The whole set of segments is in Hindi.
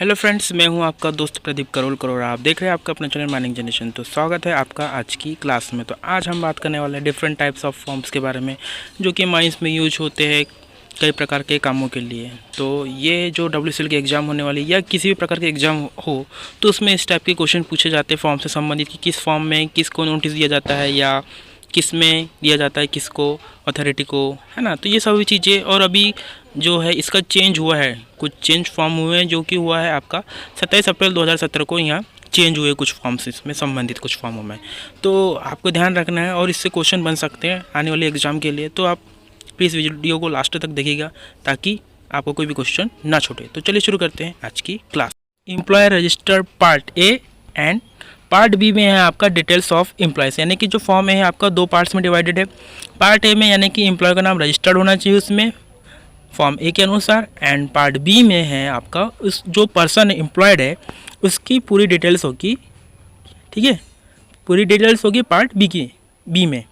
हेलो फ्रेंड्स, मैं हूं आपका दोस्त प्रदीप करोल। आप देख रहे हैं आपका अपना चैनल माइनिंग जनरेशन। तो स्वागत है आपका आज की क्लास में। तो आज हम बात करने वाले हैं डिफरेंट टाइप्स ऑफ फॉर्म्स के बारे में जो कि माइंस में यूज होते हैं कई प्रकार के कामों के लिए। तो ये जो WCL की एग्ज़ाम होने वाली या किसी भी प्रकार के एग्ज़ाम हो तो उसमें इस टाइप के क्वेश्चन पूछे जाते हैं फॉर्म से संबंधित कि किस फॉर्म में किसको नोटिस दिया जाता है या किस में दिया जाता है किसको, अथॉरिटी को, है ना। तो ये सभी चीज़ें, और अभी जो है इसका चेंज हुआ है, कुछ चेंज फॉर्म हुए हैं जो कि हुआ है आपका 27 अप्रैल 2017 को यहाँ चेंज हुए कुछ फॉर्म्स इसमें संबंधित कुछ फॉर्मों में। तो आपको ध्यान रखना है और इससे क्वेश्चन बन सकते हैं आने वाले एग्ज़ाम के लिए। तो आप प्लीज़ वीडियो को लास्ट तक देखिएगा ताकि आपको कोई भी क्वेश्चन ना छूटे। तो चलिए शुरू करते हैं आज की class. Employer register part A and part B में है आपका डिटेल्स ऑफ एम्प्लॉयज़, यानी कि जो फॉर्म है आपका दो पार्ट्स में डिवाइडेड है। पार्ट ए में यानी कि एम्प्लॉय का नाम रजिस्टर्ड होना चाहिए उसमें फॉर्म ए के अनुसार, एंड पार्ट बी में है आपका उस जो पर्सन एम्प्लॉयड है उसकी पूरी डिटेल्स होगी, ठीक है, पूरी डिटेल्स होगी पार्ट बी में।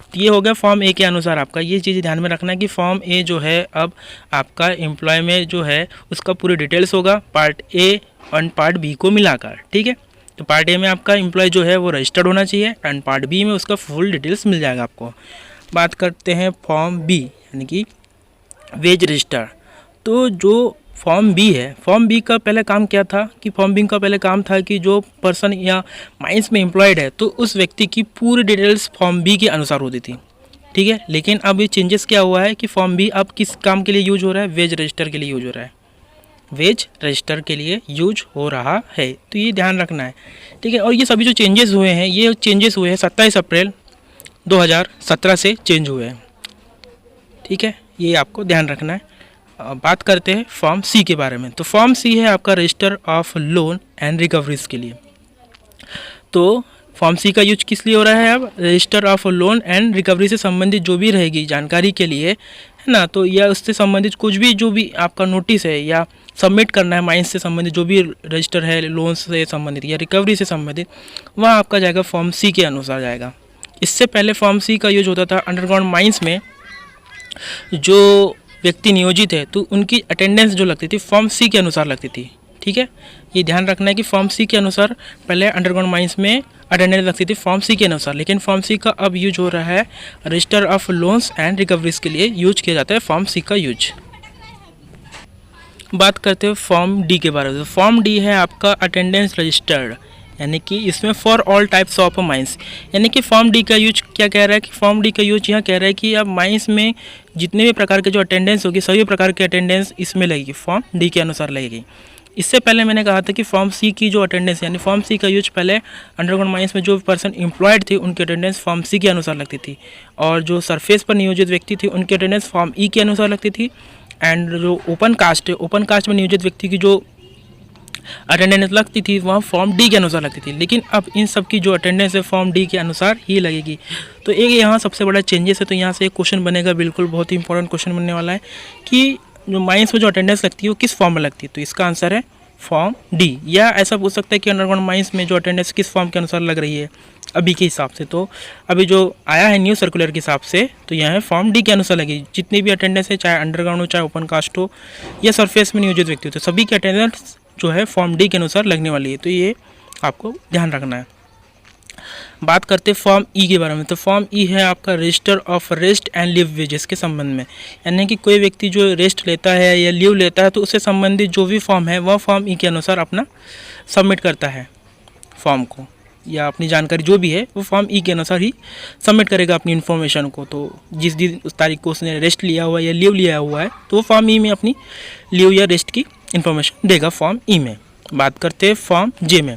तो ये हो गया फॉर्म ए के अनुसार आपका। ये चीज़ ध्यान में रखना है कि फॉर्म ए जो है अब आपका एम्प्लॉय में जो है उसका पूरी डिटेल्स होगा पार्ट ए और पार्ट बी को मिलाकर, ठीक है। तो पार्ट ए में आपका एम्प्लॉय जो है वो रजिस्टर्ड होना चाहिए एंड पार्ट बी में उसका फुल डिटेल्स मिल जाएगा आपको। बात करते हैं फॉर्म बी यानी कि वेज रजिस्टर। तो जो फॉर्म बी है, फॉर्म बी का पहले काम क्या था कि फॉर्म बी का पहले काम था कि जो पर्सन या माइंस में एम्प्लॉयड है तो उस व्यक्ति की पूरी डिटेल्स फॉर्म बी के अनुसार होती थी, ठीक है। लेकिन अब ये चेंजेस क्या हुआ है कि फॉर्म बी अब किस काम के लिए यूज हो रहा है, वेज रजिस्टर के लिए यूज हो रहा है, वेज रजिस्टर के लिए यूज हो रहा है। तो ये ध्यान रखना है, ठीक है। और ये सभी जो चेंजेस हुए हैं ये चेंजेस हुए हैं 27 अप्रैल 2017 से चेंज हुए हैं, ठीक है, ये आपको ध्यान रखना है। बात करते हैं फॉर्म सी के बारे में। तो फॉर्म सी है आपका register of loan and recoveries के लिए। तो फॉर्म सी का यूज किस लिए हो रहा है, अब register of loan and recovery से संबंधित जो भी रहेगी जानकारी के लिए, है ना। तो या उससे संबंधित कुछ भी जो भी आपका नोटिस है या सबमिट करना है माइंस से संबंधित जो भी रजिस्टर है लोन से संबंधित या रिकवरी से संबंधित, वह आपका जाएगा फॉर्म सी के अनुसार जाएगा। इससे पहले फॉर्म सी का यूज होता था अंडरग्राउंड माइंस में जो व्यक्ति नियोजित है तो उनकी अटेंडेंस जो लगती थी फॉर्म सी के अनुसार लगती थी, ठीक है। ये ध्यान रखना है कि फॉर्म सी के अनुसार पहले अंडरग्राउंड माइंस में अटेंडेंस लगती थी फॉर्म सी के अनुसार, लेकिन फॉर्म सी का अब यूज हो रहा है register of loans and recoveries के लिए यूज किया जाता है फॉर्म सी का यूज। बात करते हैं फॉर्म डी के बारे में। फॉर्म डी है आपका अटेंडेंस रजिस्टर्ड, यानी कि इसमें for all types of mines, यानी कि फॉर्म डी का यूज क्या कह रहा है कि फॉर्म डी का यूज यहाँ कह रहा है कि अब माइंस में जितने भी प्रकार के जो अटेंडेंस होगी सभी प्रकार की अटेंडेंस इसमें लगेगी, फॉर्म डी के अनुसार लगेगी। इससे पहले मैंने कहा था कि फॉर्म सी की जो अटेंडेंस यानी फॉर्म सी का यूज पहले अंडरग्राउंड माइंस में जो पर्सन एम्प्लॉयड थे उनकी अटेंडेंस फॉर्म सी के अनुसार लगती थी, और जो सरफेस पर नियोजित व्यक्ति थे उनकी अटेंडेंस फॉर्म ई के अनुसार लगती थी, एंड जो ओपन कास्ट है ओपन कास्ट में नियोजित व्यक्ति की जो अटेंडेंस लगती थी वह फॉर्म डी के अनुसार लगती थी। लेकिन अब इन सब की जो अटेंडेंस है फॉर्म डी के अनुसार ही लगेगी। तो एक यहाँ सबसे बड़ा चेंजेस है। तो यहाँ से एक क्वेश्चन बनेगा, बिल्कुल बहुत ही इंपॉर्टेंट क्वेश्चन बनने वाला है कि जो माइंस में जो अटेंडेंस लगती है वो किस फॉर्म में लगती है। तो इसका आंसर है फॉर्म डी। या ऐसा पूछ सकता है कि अंडरग्राउंड माइंस में जो अटेंडेंस किस फॉर्म के अनुसार लग रही है अभी के हिसाब से। तो अभी जो आया है न्यू सर्कुलर के हिसाब से तो यह है फॉर्म डी के अनुसार लगेगी। जितनी भी अटेंडेंस है चाहे अंडरग्राउंड हो चाहे ओपन कास्ट हो या सरफेस में नियोजित व्यक्ति हो तो सभी की अटेंडेंस जो है फॉर्म डी के अनुसार लगने वाली है। तो ये आपको ध्यान रखना है। बात करते हैं फॉर्म ई के बारे में। तो फॉर्म ई है आपका register of rest and leave wages के संबंध में, यानी कि कोई व्यक्ति जो रेस्ट लेता है या लीव लेता है तो उससे संबंधित जो भी फॉर्म है वह फॉर्म ई के अनुसार अपना सबमिट करता है फॉर्म को, या अपनी जानकारी जो भी है वो फॉर्म ई के अनुसार ही सबमिट करेगा अपनी इन्फॉर्मेशन को। तो जिस दिन उस तारीख को उसने रेस्ट लिया हुआ है या लीव लिया हुआ है तो वो फॉर्म ई में अपनी लीव या रेस्ट की इन्फॉर्मेशन देगा फॉर्म ई में। बात करते हैं फॉर्म जे में।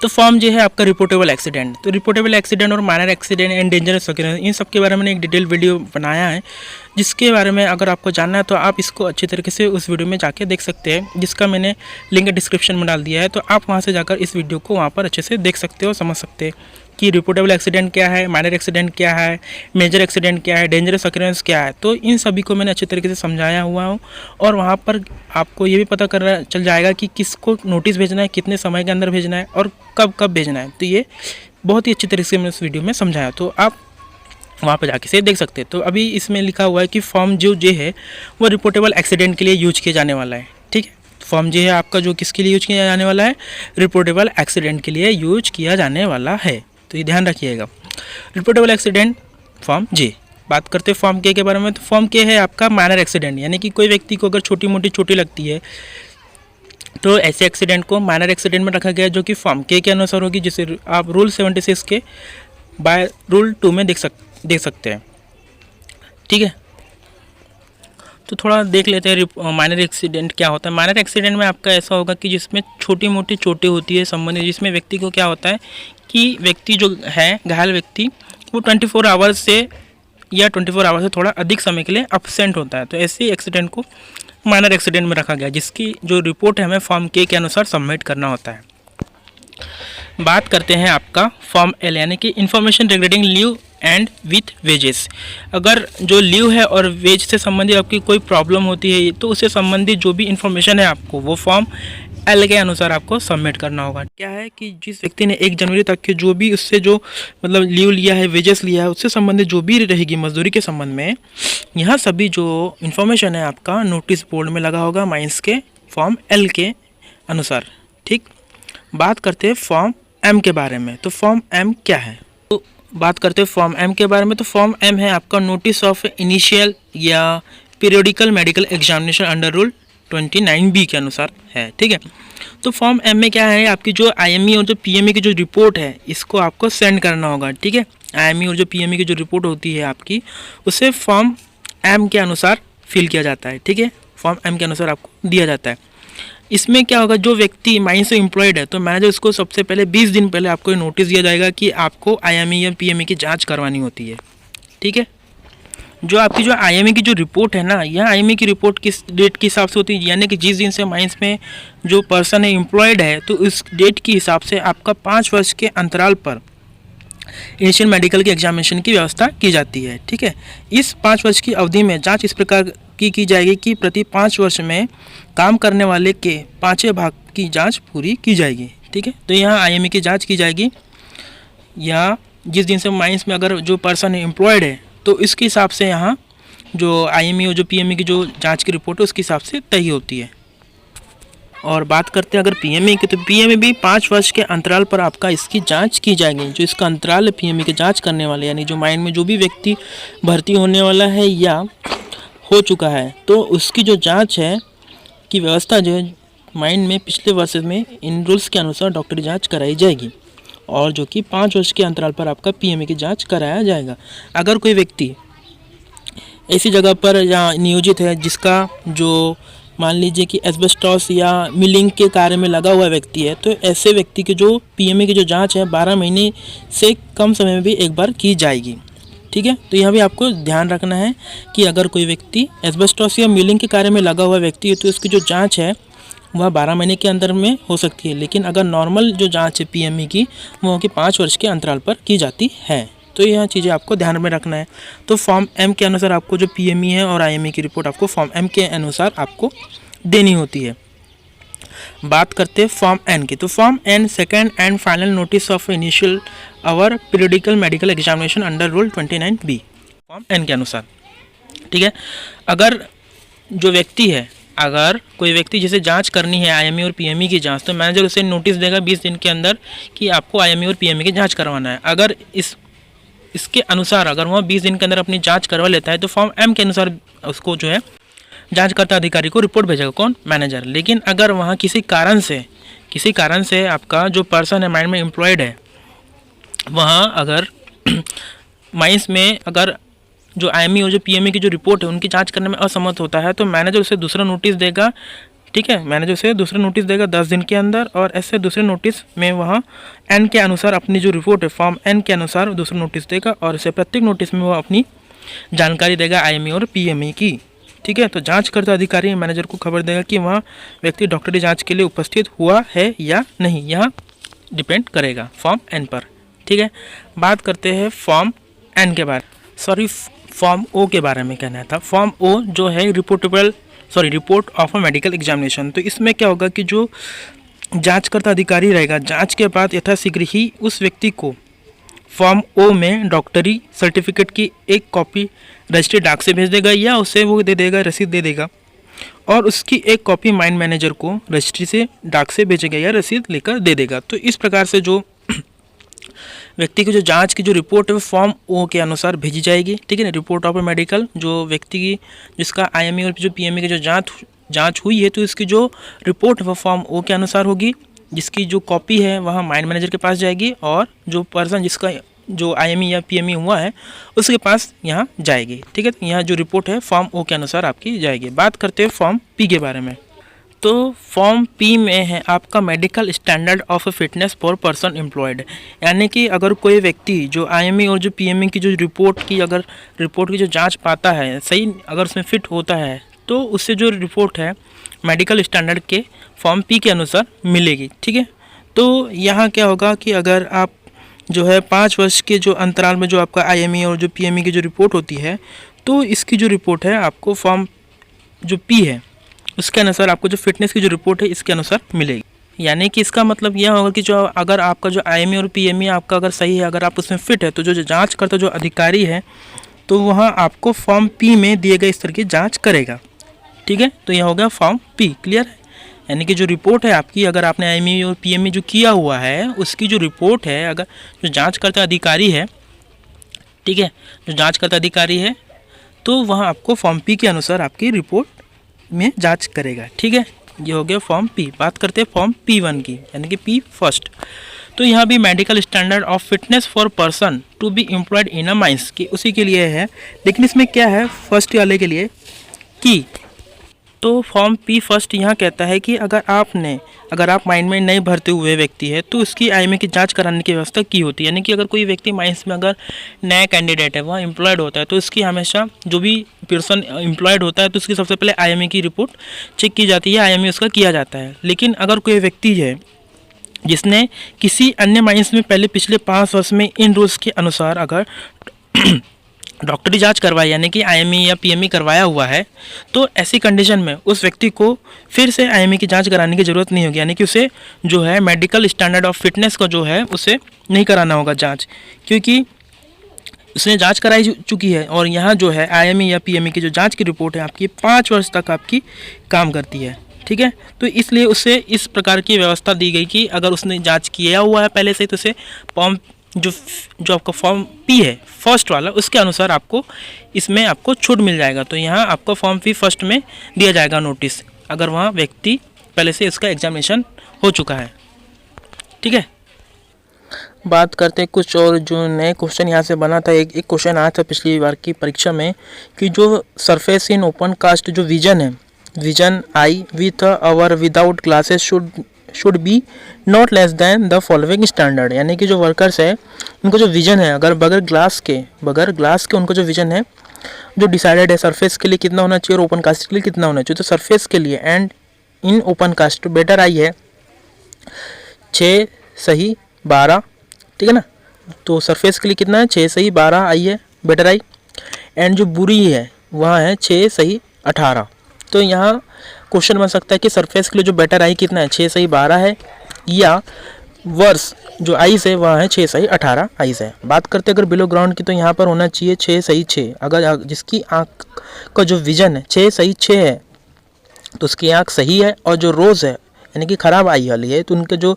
तो फॉर्म जे है आपका रिपोर्टेबल एक्सीडेंट। तो रिपोर्टेबल एक्सीडेंट और minor accident and dangerous occurrence इन सब के बारे में मैंने एक डिटेल वीडियो बनाया है, जिसके बारे में अगर आपको जानना है तो आप इसको अच्छी तरीके से उस वीडियो में जाके देख सकते हैं, जिसका मैंने लिंक डिस्क्रिप्शन में डाल दिया है। तो आप वहाँ से जाकर इस वीडियो को वहाँ पर अच्छे से देख सकते हो, समझ सकते हैं कि रिपोर्टेबल एक्सीडेंट क्या है, माइनर एक्सीडेंट क्या है, मेजर एक्सीडेंट क्या है, डेंजरस ऑकरेंस क्या है। तो इन सभी को मैंने अच्छे तरीके से समझाया हुआ हूँ, और वहाँ पर आपको ये भी पता करना चल जाएगा कि किसको नोटिस भेजना है, कितने समय के अंदर भेजना है और कब कब भेजना है। तो ये बहुत ही अच्छी तरीके से मैंने इस वीडियो में समझाया, तो आप वहाँ पर जाके से देख सकते हैं। तो अभी इसमें लिखा हुआ है कि फॉर्म जो है वो रिपोर्टेबल एक्सीडेंट के लिए यूज किया जाने वाला है, ठीक है। फॉर्म जे है आपका जो किसके लिए यूज किया जाने वाला है, रिपोर्टेबल एक्सीडेंट के लिए यूज किया जाने वाला है, तो ये ध्यान रखिएगा। रिपोर्टेबल एक्सीडेंट फॉर्म जे। बात करते हैं फॉर्म के बारे में, तो फॉर्म के है आपका माइनर एक्सीडेंट, यानी कि कोई व्यक्ति को अगर छोटी मोटी चोटें लगती है तो ऐसे एक्सीडेंट को माइनर एक्सीडेंट में रखा गया है, जो कि फॉर्म के अनुसार होगी, जिसे आप रूल 76 के बाय रूल 2 में देख सकते हैं। ठीक है, तो थोड़ा देख लेते हैं माइनर एक्सीडेंट क्या होता है। माइनर एक्सीडेंट में आपका ऐसा होगा कि जिसमें छोटी मोटी चोटें होती है संबंधित, जिसमें व्यक्ति को क्या होता है कि व्यक्ति जो है घायल व्यक्ति वो 24 आवर्स से या 24 आवर्स से थोड़ा अधिक समय के लिए अब्सेंट होता है, तो ऐसे एक्सीडेंट को माइनर एक्सीडेंट में रखा गया, जिसकी जो रिपोर्ट है हमें फॉर्म के अनुसार सबमिट करना होता है। बात करते हैं आपका फॉर्म एल, यानी कि information regarding leave and with wages. अगर जो लीव है और वेज से संबंधित आपकी कोई प्रॉब्लम होती है तो उससे संबंधित जो भी इन्फॉर्मेशन है आपको वो फॉर्म एल के अनुसार आपको सबमिट करना होगा। क्या है कि जिस व्यक्ति ने 1 जनवरी तक के जो भी उससे जो मतलब लीव लिया है, वेजेस लिया है, उससे संबंधित जो भी रहेगी मजदूरी के संबंध में, यहाँ सभी जो इन्फॉर्मेशन है आपका नोटिस बोर्ड में लगा होगा माइंस के फॉर्म एल के अनुसार। ठीक, बात करते हैं फॉर्म एम के बारे में, तो फॉर्म एम क्या है, तो बात करते हैं फॉर्म एम के बारे में। तो फॉर्म एम है आपका नोटिस ऑफ इनिशियल या periodical medical examination under rule 29B के अनुसार है। ठीक है, तो फॉर्म एम में क्या है, आपकी जो आईएमई और जो पीएमई की जो रिपोर्ट है इसको आपको सेंड करना होगा। ठीक है, आईएमई और जो पीएमई की जो रिपोर्ट होती है आपकी, उसे फॉर्म एम के अनुसार फिल किया जाता है। ठीक है, फॉर्म एम के अनुसार आपको दिया जाता है। इसमें क्या होगा, जो व्यक्ति माइंस से एम्प्लॉयड है तो मैनेजर उसको सबसे पहले 20 दिन पहले आपको नोटिस दिया जाएगा कि आपको आईएमई या पीएमई की जांच करवानी होती है। ठीक है, जो आपकी जो आईएमई की जो रिपोर्ट है ना, यह आईएमई की रिपोर्ट किस डेट के हिसाब से होती है, यानी कि जिस दिन से माइंस में जो पर्सन है एम्प्लॉयड है तो उस डेट के हिसाब से आपका 5 वर्ष के अंतराल पर इनिशियल मेडिकल की एग्जामिनेशन की व्यवस्था की जाती है। ठीक है, इस 5 वर्ष की अवधि में जांच इस प्रकार की जाएगी कि प्रति 5 वर्ष में काम करने वाले के 5वें भाग की जांच पूरी की जाएगी। ठीक है, तो यहाँ आईएमई की जांच की जाएगी, या जिस दिन से माइंस में अगर जो पर्सन एम्प्लॉयड है तो इसके हिसाब से यहाँ जो आईएमई और जो पीएमई की जो जांच की रिपोर्ट है उसके हिसाब से तय होती है। और बात करते हैं अगर पीएमई की, तो पीएमई भी 5 वर्ष के अंतराल पर आपका इसकी जांच की जाएगी। जो इसका अंतराल है पीएमई की जांच करने वाले, यानी जो माइंड में जो भी व्यक्ति भर्ती होने वाला है या हो चुका है तो उसकी जो जांच है की व्यवस्था जो है माइंड में पिछले वर्ष में इन रूल्स के अनुसार डॉक्टरी जांच कराई जाएगी, और जो कि 5 वर्ष के अंतराल पर आपका पीएमई की जांच कराया जाएगा। अगर कोई व्यक्ति ऐसी जगह पर या नियोजित है जिसका जो मान लीजिए कि एस्बेस्टॉस या मिलिंग के कार्य में लगा हुआ व्यक्ति है, तो ऐसे व्यक्ति की जो पीएमई की जो जांच है 12 महीने से कम समय में भी एक बार की जाएगी। ठीक है, तो यहाँ भी आपको ध्यान रखना है कि अगर कोई व्यक्ति एस्बेस्टॉस या मिलिंग के कार्य में लगा हुआ व्यक्ति है तो उसकी जो जांच है वह 12 महीने के अंदर में हो सकती है, लेकिन अगर नॉर्मल जो जांच है पीएमई की वो कि 5 वर्ष के अंतराल पर की जाती है। तो यह चीज़ें आपको ध्यान में रखना है। तो फॉर्म एम के अनुसार आपको जो पीएमई है और आईएमई की रिपोर्ट आपको फॉर्म एम के अनुसार आपको देनी होती है। बात करते हैं फॉर्म एन की, तो form N second and final notice of initial or periodical medical examination under rule 29B form N के अनुसार। ठीक है, अगर जो व्यक्ति है, अगर कोई व्यक्ति जिसे जांच करनी है आईएमई और पीएमई की जांच, तो मैनेजर उसे नोटिस देगा 20 दिन के अंदर कि आपको आईएमई और पीएमई की जांच करवाना है। अगर इसके अनुसार अगर वह 20 दिन के अंदर अपनी जांच करवा लेता है तो फॉर्म एम के अनुसार उसको जो है जांचकर्ता अधिकारी को रिपोर्ट भेजेगा, कौन, मैनेजर। लेकिन अगर वहाँ किसी कारण से आपका जो पर्सन है माइंड में एम्प्लॉयड है, वहाँ अगर माइंस में अगर जो आईएमई और जो पीएमई की जो रिपोर्ट है उनकी जांच करने में असमर्थ होता है तो मैनेजर उसे दूसरा नोटिस देगा। ठीक है, मैनेजर उसे दूसरा नोटिस देगा 10 दिन के अंदर, और ऐसे दूसरे नोटिस में वहाँ एन के अनुसार अपनी जो रिपोर्ट है फॉर्म एन के अनुसार दूसरा नोटिस देगा, और इसे प्रत्येक नोटिस में वो अपनी जानकारी देगा आईएमई और पीएमई की। ठीक है, तो जांचकर्ता अधिकारी मैनेजर को खबर देगा कि वहाँ व्यक्ति डॉक्टरी जांच के लिए उपस्थित हुआ है या नहीं, यह डिपेंड करेगा फॉर्म एन पर। ठीक है, बात करते हैं फॉर्म एन के बारे फॉर्म ओ के बारे में कहना था। फॉर्म ओ जो है report of a medical examination. तो इसमें क्या होगा कि जो जांचकर्ता अधिकारी रहेगा, जांच के बाद यथाशीघ्र ही उस व्यक्ति को फॉर्म ओ में डॉक्टरी सर्टिफिकेट की एक कॉपी रजिस्ट्री डाक से भेज देगा, या उसे वो दे देगा, रसीद दे देगा और उसकी एक कॉपी माइन मैनेजर को रजिस्ट्री से डाक से भेजेगा या रसीद लेकर दे देगा। तो इस प्रकार से जो व्यक्ति की जो जांच की जो रिपोर्ट है वो फॉर्म ओ के अनुसार भेजी जाएगी, ठीक है ना। रिपोर्ट ऑफ मेडिकल जो व्यक्ति की जिसका आईएमई और जो पीएमई की जो जांच हुई है, तो इसकी जो रिपोर्ट है वो फॉर्म ओ के अनुसार होगी, जिसकी जो कॉपी है वहाँ माइन मैनेजर के पास जाएगी और जो पर्सन जिसका जो आईएमई या पीएमई हुआ है उसके पास यहाँ जाएगी, ठीक है। तो यहाँ जो रिपोर्ट है फॉर्म ओ के अनुसार आपकी जाएगी। बात करते हैं फॉर्म पी के बारे में। तो फॉर्म पी में है आपका medical standard of fitness for person employed, यानी कि अगर कोई व्यक्ति जो आईएमई और जो पीएमई की जो रिपोर्ट की जो जांच पाता है, सही अगर उसमें फिट होता है, तो उससे जो रिपोर्ट है मेडिकल स्टैंडर्ड के फॉर्म पी के अनुसार मिलेगी, ठीक है। तो यहाँ क्या होगा कि अगर आप जो है 5 वर्ष के जो अंतराल में जो आपका आईएमई और जो पीएमई की जो रिपोर्ट होती है, तो इसकी जो रिपोर्ट है आपको फॉर्म जो पी है उसके अनुसार आपको जो फिटनेस की जो रिपोर्ट है इसके अनुसार मिलेगी। यानी कि इसका मतलब यह होगा कि जो अगर आपका जो आईएमई और पीएमई आपका अगर सही है, अगर आप उसमें फिट है, तो जो जांच करता जो अधिकारी है तो वहाँ आपको फॉर्म पी में दिए गए इस तरह की जाँच करेगा, ठीक है। तो यह हो गया फॉर्म पी, क्लियर है। यानी कि जो रिपोर्ट है आपकी, अगर आपने आईएमई और पीएमई जो किया हुआ है उसकी जो रिपोर्ट है, अगर जो जांच करता अधिकारी है, ठीक है, जो जांच करता अधिकारी है, तो वहाँ आपको फॉर्म पी के अनुसार आपकी रिपोर्ट में जांच करेगा, ठीक है। ये हो गया फॉर्म पी। बात करते हैं फॉर्म P1 की, यानी कि पी फर्स्ट। तो यहाँ भी medical standard of fitness for person to be employed in a mines की उसी के लिए है, लेकिन इसमें क्या है फर्स्ट वाले के लिए कि तो फॉर्म पी फर्स्ट यहाँ कहता है कि अगर आप माइंस में नए भरते हुए व्यक्ति है तो उसकी आईएमई की जांच कराने की व्यवस्था की होती है। यानी कि अगर कोई व्यक्ति माइंस में अगर नया कैंडिडेट है, वह एम्प्लॉयड होता है, तो इसकी हमेशा जो भी पर्सन एम्प्लॉयड होता है तो उसकी सबसे पहले आईएमई की रिपोर्ट चेक की जाती है, आईएमई उसका किया जाता है। लेकिन अगर कोई व्यक्ति है जिसने किसी अन्य माइंस में पहले पिछले 5 वर्ष में इन रूल्स के अनुसार अगर डॉक्टरी जांच करवाई, यानी कि आईएमई या पीएमई करवाया हुआ है, तो ऐसी कंडीशन में उस व्यक्ति को फिर से आईएमई की जांच कराने की ज़रूरत नहीं होगी। यानी कि उसे जो है मेडिकल स्टैंडर्ड ऑफ फिटनेस का जो है उसे नहीं कराना होगा जांच, क्योंकि उसने जांच कराई चुकी है। और यहाँ जो है आईएमई या पीएमई की जो जांच की रिपोर्ट है आपकी 5 वर्ष तक आपकी काम करती है, ठीक है। तो इसलिए उसे इस प्रकार की व्यवस्था दी गई कि अगर उसने जाँच किया हुआ है पहले से, तो उसे फॉर्म जो आपका फॉर्म पी है फर्स्ट वाला, उसके अनुसार आपको इसमें आपको छूट मिल जाएगा। तो यहाँ आपको फॉर्म पी फर्स्ट में दिया जाएगा नोटिस, अगर वहाँ व्यक्ति पहले से इसका एग्जामिनेशन हो चुका है, ठीक है। बात करते हैं कुछ और जो नए क्वेश्चन यहाँ से बना था। एक क्वेश्चन आया था पिछली बार की परीक्षा में कि जो सरफेस इन ओपन कास्ट जो विजन है, विजन आई विथ और without glasses should be not less than the following standard. यानी कि जो वर्कर्स है उनको जो विजन है, अगर बगैर ग्लास के उनको जो विजन है जो डिसाइडेड है सरफेस के लिए कितना होना चाहिए और ओपन कास्ट के लिए कितना होना चाहिए। तो सरफेस के लिए and in open cast better eye है 6 सही 12, ठीक है ना। तो सरफेस के लिए कितना है 6 सही 12 आई है बेटर आई, एंड जो बुरी है वहाँ है 6 सही 18। तो यहाँ क्वेश्चन बन सकता है कि सरफेस के लिए जो बेटर आई कितना है 6 सही 12 है, या वर्स जो आइस है वहाँ है 6 सही 18 आइस है। बात करते अगर बिलो ग्राउंड की, तो यहाँ पर होना चाहिए 6 सही 6। अगर जिसकी आँख का जो विजन है 6 सही 6 है तो उसकी आँख सही है, और जो रोज़ है यानी कि ख़राब आई वाली है तो उनके जो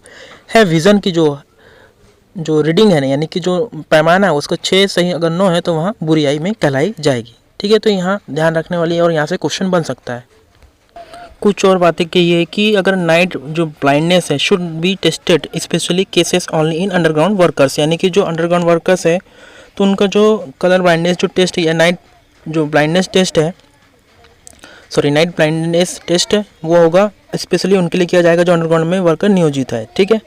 है विज़न की जो रीडिंग है ना, यानी कि जो पैमाना है उसका 6 सही अगर 9 है तो वहाँ बुरी आई में कहलाई जाएगी, ठीक है। तो यहाँ ध्यान रखने वाली है और यहाँ से क्वेश्चन बन सकता है। कुछ और बातें की है कि अगर नाइट जो ब्लाइंडनेस है should be tested specially cases only in underground workers. यानी कि जो अंडरग्राउंड वर्कर्स है तो उनका जो कलर ब्लाइंडनेस जो टेस्ट है या नाइट ब्लाइंडनेस टेस्ट है वो होगा स्पेशली उनके लिए किया जाएगा जो अंडरग्राउंड में वर्कर नियोजित है, ठीक है।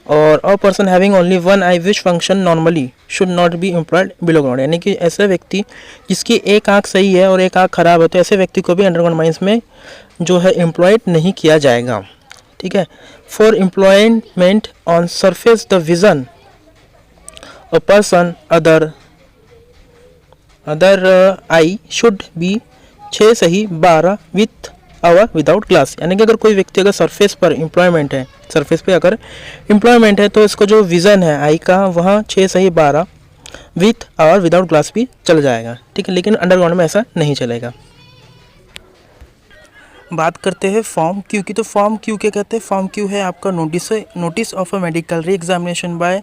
और a person having only one I which function normally should not be employed below ground. यानी कि ऐसा व्यक्ति जिसकी एक आँख सही है और एक आँख खराब है तो ऐसे व्यक्ति को भी अंडरग्राउंड माइंस में जो है एम्प्लॉयड नहीं किया जाएगा, ठीक है। For employment on surface the vision a person other I should be 6 सही 12 विथ और विदाउट ग्लास। यानी कि अगर कोई व्यक्ति अगर सरफेस पे अगर एम्प्लॉयमेंट है तो इसको जो विज़न है आई का वहाँ 6 सही 12 विथ और विदाउट ग्लास भी चल जाएगा, ठीक है। लेकिन अंडरग्राउंड में ऐसा नहीं चलेगा। बात करते हैं फॉर्म क्यू की। तो फॉर्म क्यू क्या कहते हैं? फॉर्म क्यू है आपका notice of a medical reexamination bye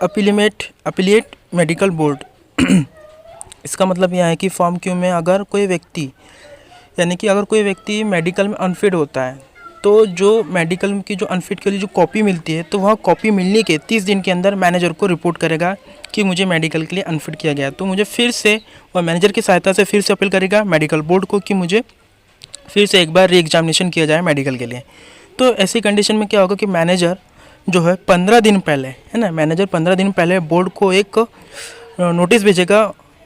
appellate medical board. इसका मतलब यह है कि फॉर्म क्यू में अगर कोई व्यक्ति, यानी कि अगर कोई व्यक्ति मेडिकल में अनफिट होता है तो जो मेडिकल की जो अनफिट के लिए जो कॉपी मिलती है, तो वह कॉपी मिलने के 30 दिन के अंदर मैनेजर को रिपोर्ट करेगा कि मुझे मेडिकल के लिए अनफिट किया गया। तो मुझे फिर से वह मैनेजर की सहायता से फिर से अपील करेगा मेडिकल बोर्ड को कि मुझे फिर से एक बार री एग्जामिनेशन किया जाए मेडिकल के लिए। तो ऐसी कंडीशन में क्या होगा कि मैनेजर जो है 15 दिन पहले, है ना, मैनेजर 15 दिन पहले बोर्ड को एक नोटिस भेजेगा,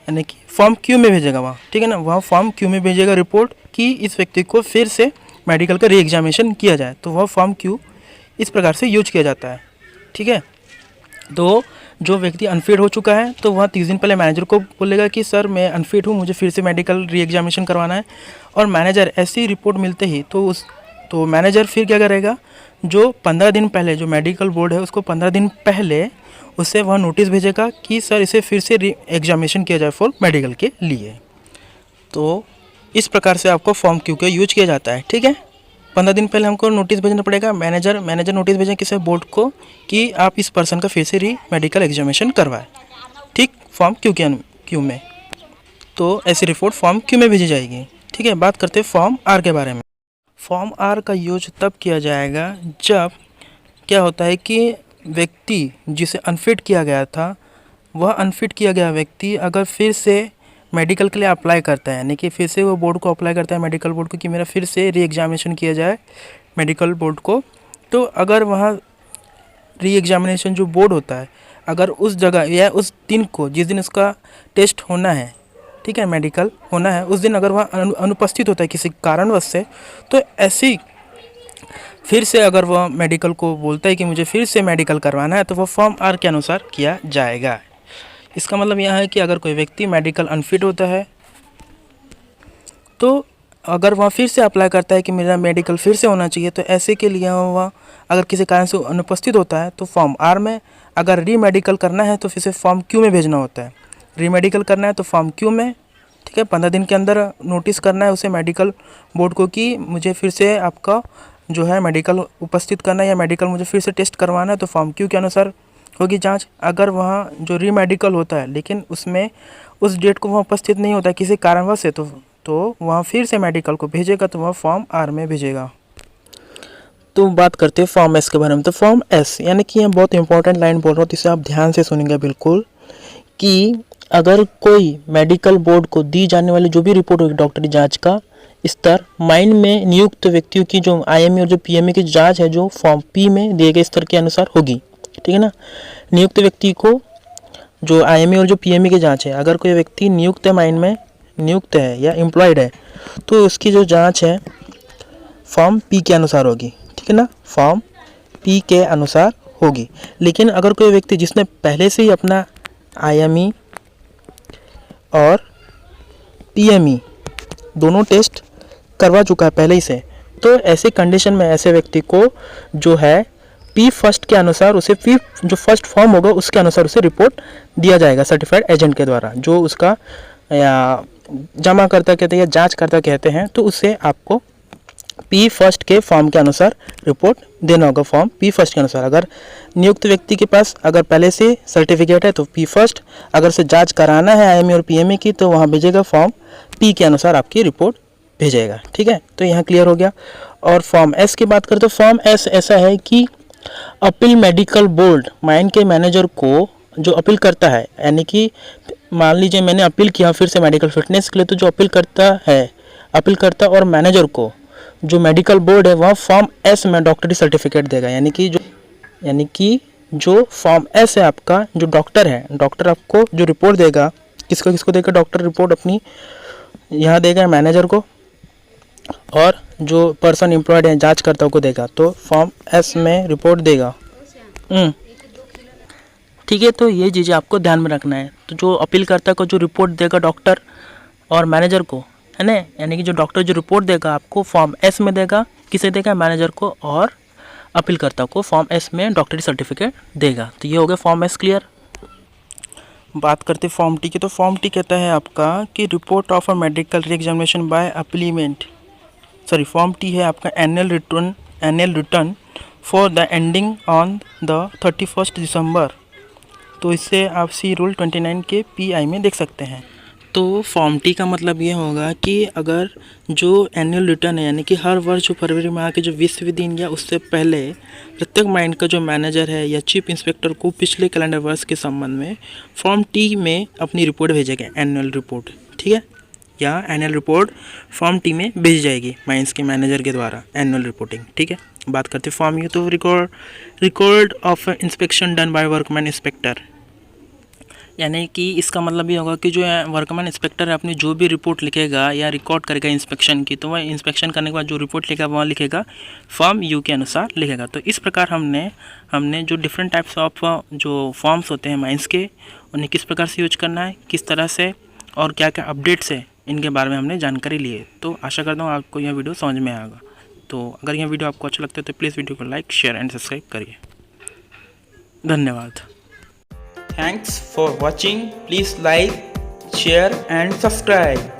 यानी कि फॉर्म क्यू में भेजेगा वहाँ, ठीक है ना, वहाँ फॉर्म क्यू में भेजेगा रिपोर्ट कि इस व्यक्ति को फिर से मेडिकल का री एग्जामिनेशन किया जाए। तो वह फॉर्म क्यू इस प्रकार से यूज किया जाता है, ठीक है। तो जो व्यक्ति अनफिट हो चुका है तो वह 30 दिन पहले मैनेजर को बोलेगा कि सर मैं अनफिट हूँ, मुझे फिर से मेडिकल री एग्जामिनेशन करवाना है। और मैनेजर ऐसी रिपोर्ट मिलते ही तो मैनेजर फिर क्या करेगा, जो 15 दिन पहले जो मेडिकल बोर्ड है उसको 15 दिन पहले उससे वह नोटिस भेजेगा कि सर इसे फिर से री एग्जामिनेशन किया जाए फॉर मेडिकल के लिए। तो इस प्रकार से आपको फॉर्म क्यू का यूज किया जाता है, ठीक है। 15 दिन पहले हमको नोटिस भेजना पड़ेगा, मैनेजर नोटिस भेजें किसी बोर्ड को कि आप इस पर्सन का फिर से री मेडिकल एग्जामिनेशन करवाएं, ठीक, फॉर्म क्यू में। तो ऐसी रिपोर्ट फॉर्म क्यू में भेजी जाएगी, ठीक है। बात करते हैं फॉर्म आर के बारे में। फॉर्म आर का यूज तब किया जाएगा जब क्या होता है कि व्यक्ति जिसे अनफिट किया गया था, वह अनफिट किया गया व्यक्ति अगर फिर से मेडिकल के लिए अप्लाई करता है, यानी कि फिर से वो बोर्ड को अप्लाई करता है, मेडिकल बोर्ड को, कि मेरा फिर से री एग्जामिनेशन किया जाए मेडिकल बोर्ड को। तो अगर वहाँ री एग्जामिनेशन जो बोर्ड होता है, अगर उस जगह या उस दिन को, जिस दिन उसका टेस्ट होना है, ठीक है, मेडिकल होना है, उस दिन अगर वह अनुपस्थित होता है किसी कारणवश से, तो ऐसी फिर से अगर वह मेडिकल को बोलता है कि मुझे फिर से मेडिकल करवाना है, तो वह फॉर्म आर के अनुसार किया जाएगा। इसका मतलब यह है कि अगर कोई व्यक्ति मेडिकल अनफिट होता है तो अगर वह फिर से अप्लाई करता है कि मेरा मेडिकल फिर से होना चाहिए, तो ऐसे के लिए वह अगर किसी कारण से अनुपस्थित होता है तो फॉर्म आर में, अगर री मेडिकल करना है तो फिर से फॉर्म क्यू में भेजना होता है। री मेडिकल करना है तो फॉर्म क्यू में, ठीक है, 15 दिन के अंदर नोटिस करना है उसे मेडिकल बोर्ड को कि मुझे फिर से आपका जो है मेडिकल उपस्थित करना है या मेडिकल मुझे फिर से टेस्ट करवाना है, तो फॉर्म क्यू के अनुसार होगी जांच। अगर वहाँ जो री मेडिकल होता है लेकिन उसमें उस डेट को वहाँ उपस्थित नहीं होता है किसी कारणवश से, तो वहाँ फिर से मेडिकल को भेजेगा, तो वह फॉर्म आर में भेजेगा। तो बात करते हैं फॉर्म एस के बारे में। तो फॉर्म एस, यानी कि यह बहुत इंपॉर्टेंट लाइन बोल रहा हूँ, तो इसे आप ध्यान से सुनेंगे बिल्कुल, कि अगर कोई मेडिकल बोर्ड को दी जाने वाली जो भी रिपोर्ट होगी डॉक्टरी जांच का स्तर, माइन में नियुक्त व्यक्तियों की जो आईएमए और जो पीएमए की जांच है जो फॉर्म पी में दिए गए स्तर के अनुसार होगी, ठीक है ना। नियुक्त व्यक्ति को जो आईएमए और जो पीएमए की जांच है, अगर कोई व्यक्ति नियुक्त है, माइन में नियुक्त है या एम्प्लॉयड है, तो उसकी जो जांच है फॉर्म पी के अनुसार होगी, ठीक है ना, फॉर्म पी के अनुसार होगी। लेकिन अगर कोई व्यक्ति जिसने पहले से ही अपना आईएमई और पीएमई दोनों टेस्ट करवा चुका है पहले ही से, तो ऐसे कंडीशन में ऐसे व्यक्ति को जो है पी फर्स्ट के अनुसार उसे पी जो फर्स्ट फॉर्म होगा उसके अनुसार उसे रिपोर्ट दिया जाएगा सर्टिफाइड एजेंट के द्वारा, जो उसका या जमाकर्ता कहते हैं या जांचकर्ता कहते हैं, तो उसे आपको पी फर्स्ट के फॉर्म के अनुसार रिपोर्ट देना होगा, फॉर्म पी फर्स्ट के अनुसार। अगर नियुक्त व्यक्ति के पास अगर पहले से सर्टिफिकेट है तो पी फर्स्ट, अगर से जांच कराना है आईएमए और पीएमए की तो वहाँ भेजेगा फॉर्म पी के अनुसार आपकी रिपोर्ट भेजेगा, ठीक है। तो यहाँ क्लियर हो गया। और फॉर्म एस की बात करें तो फॉर्म एस ऐसा है कि अपील मेडिकल बोर्ड माइन के मैनेजर को जो अपील करता है, यानी कि मान लीजिए मैंने अपील किया फिर से मेडिकल फिटनेस के लिए, तो जो अपील करता और मैनेजर को जो मेडिकल बोर्ड है वह फॉर्म एस में डॉक्टरी सर्टिफिकेट देगा, यानी कि जो फॉर्म एस है आपका जो डॉक्टर है, डॉक्टर आपको जो रिपोर्ट देगा, किसको देगा, डॉक्टर रिपोर्ट अपनी यहाँ देगा मैनेजर को, और जो पर्सन एम्प्लॉयड है जांचकर्ता को देगा, तो फॉर्म एस में रिपोर्ट देगा, ठीक है। तो ये चीज़ें आपको ध्यान में रखना है। तो जो अपीलकर्ता को जो रिपोर्ट देगा डॉक्टर और मैनेजर को, है ना, यानी कि जो डॉक्टर जो रिपोर्ट देगा आपको फॉर्म एस में देगा, किसे देगा, मैनेजर को, और अपीलकर्ता को फॉर्म एस में डॉक्टरी सर्टिफिकेट देगा। तो ये हो गया फॉर्म एस क्लियर। बात करते फॉर्म टी की। तो फॉर्म टी कहता है आपका कि report of a medical reexamination by appellant, form T है आपका annual return for the ending on the 31 December. तो इससे आप सी रूल 29 के PI में देख सकते हैं। तो फॉर्म टी का मतलब ये होगा कि अगर जो एनुअल रिटर्न है यानी कि हर वर्ष जो फरवरी माह के जो 20वें दिन या उससे पहले प्रत्येक माइन का जो मैनेजर है या चीफ इंस्पेक्टर को पिछले कैलेंडर वर्ष के संबंध में फॉर्म टी में अपनी रिपोर्ट भेजेगा, एनुअल रिपोर्ट, ठीक है, या एनुअल रिपोर्ट फॉर्म टी में भेजी जाएगी माइंस के मैनेजर के द्वारा, एनुअल रिपोर्टिंग, ठीक है। बात करते हैं फॉर्म यू, तो record of inspection done by workman inspector, यानी कि इसका मतलब ये होगा कि जो वर्कमैन इंस्पेक्टर है अपनी जो भी रिपोर्ट लिखेगा या रिकॉर्ड करेगा इंस्पेक्शन की, तो वह इंस्पेक्शन करने के बाद जो रिपोर्ट लिखेगा वह लिखेगा फॉर्म यू के अनुसार लिखेगा। तो इस प्रकार हमने जो डिफरेंट टाइप्स ऑफ जो फॉर्म्स होते हैं माइंस के, उन्हें किस प्रकार से यूज करना है, किस तरह से और क्या क्या अपडेट्स है, इनके बारे में हमने जानकारी ली है। तो आशा करता हूँ आपको यह वीडियो समझ में आएगा। तो अगर यह वीडियो आपको अच्छा लगता है तो प्लीज़ वीडियो को लाइक, शेयर एंड सब्सक्राइब करिए। धन्यवाद। Thanks for watching. Please like, share and subscribe.